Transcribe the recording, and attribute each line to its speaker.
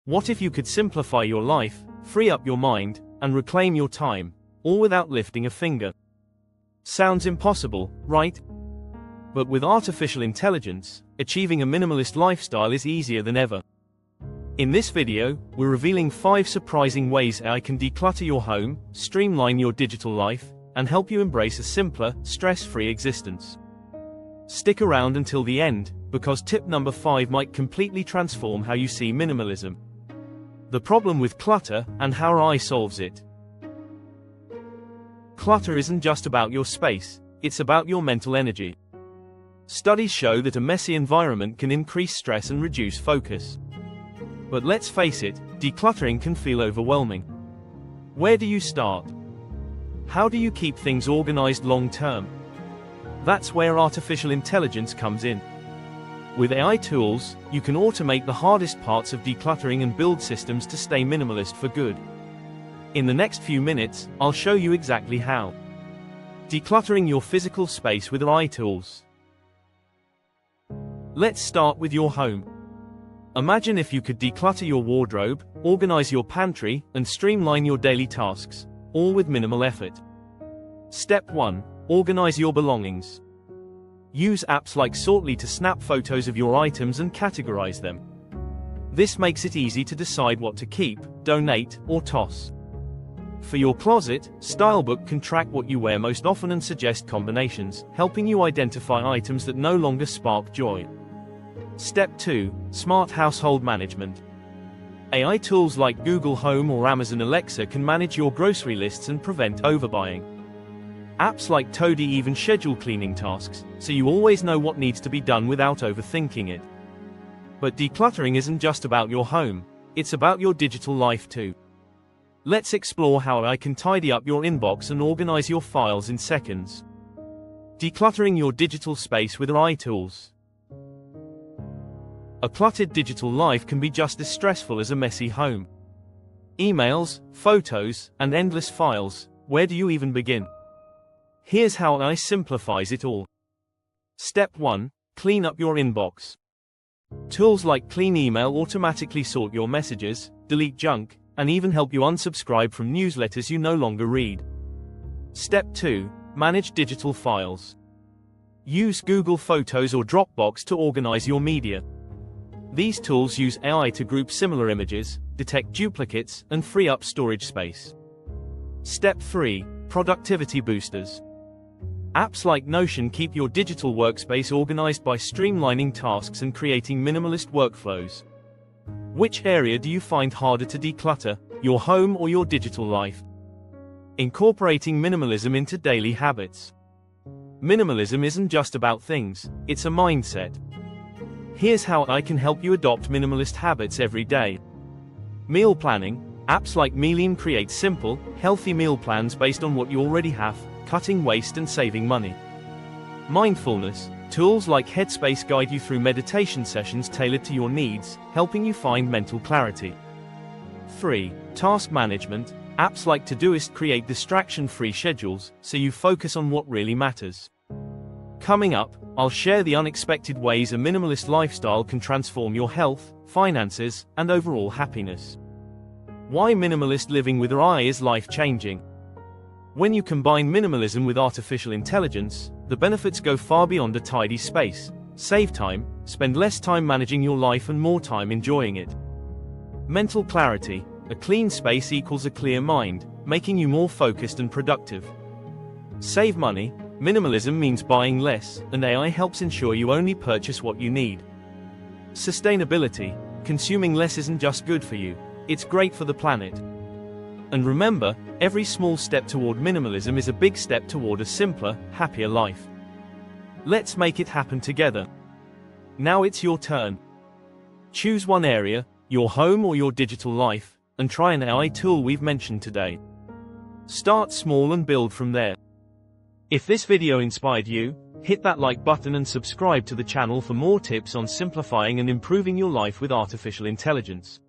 Speaker 1: What if you could simplify your life, free up your mind, and reclaim your time, all without lifting a finger? Sounds impossible, right? But with artificial intelligence, achieving a minimalist lifestyle is easier than ever. In this video, we're revealing 5 surprising ways AI can declutter your home, streamline your digital life, and help you embrace a simpler, stress-free existence. Stick around until the end, because tip number 5 might completely transform how you see minimalism. The problem with clutter, and how AI solves it. Clutter isn't just about your space, it's about your mental energy. Studies show that a messy environment can increase stress and reduce focus. But let's face it, decluttering can feel overwhelming. Where do you start? How do you keep things organized long term? That's where artificial intelligence comes in. With AI tools, you can automate the hardest parts of decluttering and build systems to stay minimalist for good. In the next few minutes, I'll show you exactly how. Decluttering your physical space with AI tools. Let's start with your home. Imagine if you could declutter your wardrobe, organize your pantry, and streamline your daily tasks, all with minimal effort. Step 1. Organize your belongings. Use apps like Sortly to snap photos of your items and categorize them. This makes it easy to decide what to keep, donate, or toss. For your closet, Stylebook can track what you wear most often and suggest combinations, helping you identify items that no longer spark joy. Step 2. Smart household management. AI tools like Google Home or Amazon Alexa can manage your grocery lists and prevent overbuying. Apps like Toady even schedule cleaning tasks, so you always know what needs to be done without overthinking it. But decluttering isn't just about your home, it's about your digital life too. Let's explore how AI can tidy up your inbox and organize your files in seconds. Decluttering your digital space with AI tools. A cluttered digital life can be just as stressful as a messy home. Emails, photos, and endless files, where do you even begin? Here's how AI simplifies it all. Step 1. Clean up your inbox. Tools like Clean Email automatically sort your messages, delete junk, and even help you unsubscribe from newsletters you no longer read. Step 2. Manage digital files. Use Google Photos or Dropbox to organize your media. These tools use AI to group similar images, detect duplicates, and free up storage space. Step 3. Productivity boosters. Apps like Notion keep your digital workspace organized by streamlining tasks and creating minimalist workflows. Which area do you find harder to declutter, your home or your digital life? Incorporating minimalism into daily habits. Minimalism isn't just about things, it's a mindset. Here's how I can help you adopt minimalist habits every day. Meal planning. Apps like Minimalist create simple, healthy meal plans based on what you already have, cutting waste and saving money. Mindfulness. Tools like Headspace guide you through meditation sessions tailored to your needs, helping you find mental clarity. 3. Task management. Apps like Todoist create distraction-free schedules, so you focus on what really matters. Coming up, I'll share the unexpected ways a minimalist lifestyle can transform your health, finances, and overall happiness. Why minimalist living with AI is life-changing. When you combine minimalism with artificial intelligence, the benefits go far beyond a tidy space. Save time, spend less time managing your life and more time enjoying it. Mental clarity. A clean space equals a clear mind, making you more focused and productive. Save money. Minimalism means buying less, and AI helps ensure you only purchase what you need. Sustainability. Consuming less isn't just good for you, it's great for the planet. And remember, every small step toward minimalism is a big step toward a simpler, happier life. Let's make it happen together. Now it's your turn. Choose one area, your home or your digital life, and try an AI tool we've mentioned today. Start small and build from there. If this video inspired you, hit that like button and subscribe to the channel for more tips on simplifying and improving your life with artificial intelligence.